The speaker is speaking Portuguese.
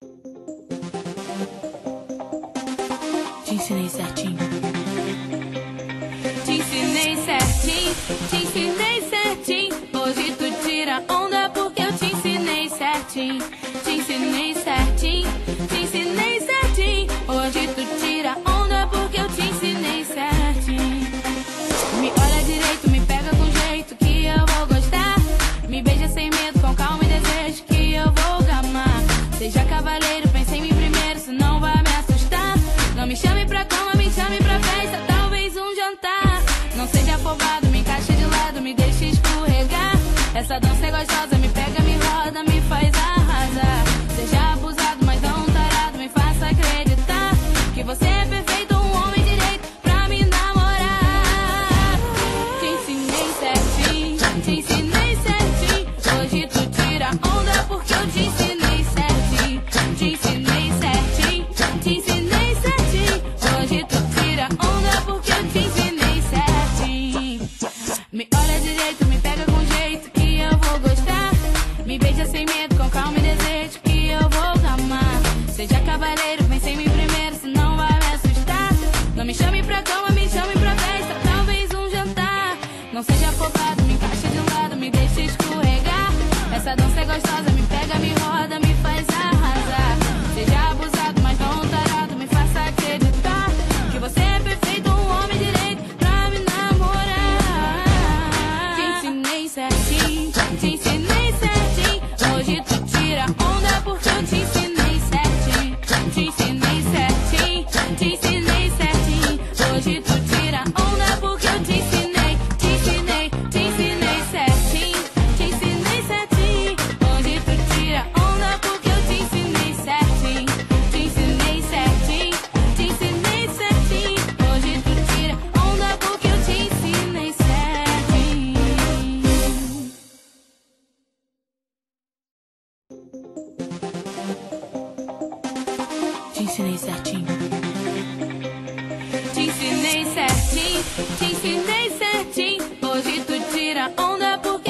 Te ensinei certinho. Te ensinei certinho, te ensinei certinho. Hoje tu tira onda porque eu te ensinei certinho. Te ensinei certinho, te ensinei certinho. Hoje tu tira onda porque eu te ensinei certinho. Me olha direito, me pega com jeito que eu vou gostar. Me beija sem medo, com calma e desejo que eu vou gamar. Seja cavaleiro, pense em mim primeiro, senão vai me assustar. Não me chame pra cama, me chame pra festa, talvez um jantar. Não seja afobado, me encaixe de lado, me deixe escorregar. Essa dança é gostosa, me pega, me roda, me faz arrasar. Seja abusado, mas não tarado, me faça acreditar que você é perfeito, um homem direito pra me namorar. Te ensinei certinho, te ensinei certinho. Hoje tu tira onda porque eu te ensinei certinho. Te ensinei certinho, te ensinei certinho. Hoje tu tira onda porque eu te ensinei certinho. Me olha direito, me pega com jeito que eu vou gostar. Me beija sem medo, com calma e desejo que eu vou amar. Seja cavaleiro, pense em mim primeiro, senão vai me assustar. Não me chame pra cama, me chame pra festa, talvez um jantar. Não seja afobado, me encaixe de lado, me deixe escorregar. Essa dança é gostosa, me pega, me roda, me faz arrasar. Seja abusado, mas não tarado, me faça acreditar que você é perfeito, um homem direito pra me namorar. Te ensinei certinho, te ensinei certinho. Hoje tu tira onda porque eu te ensinei certinho. Te ensinei certinho, te ensinei certinho. Hoje tu tira onda porque eu te ensinei, te ensinei, te ensinei certinho. Te ensinei certinho. Hoje tu tira onda porque eu te ensinei certinho. Te ensinei certinho, te ensinei certinho. Hoje tu tira onda porque eu te ensinei certinho. Te ensinei certinho. Te ensinei certinho, te ensinei certinho. Hoje tu tira onda porque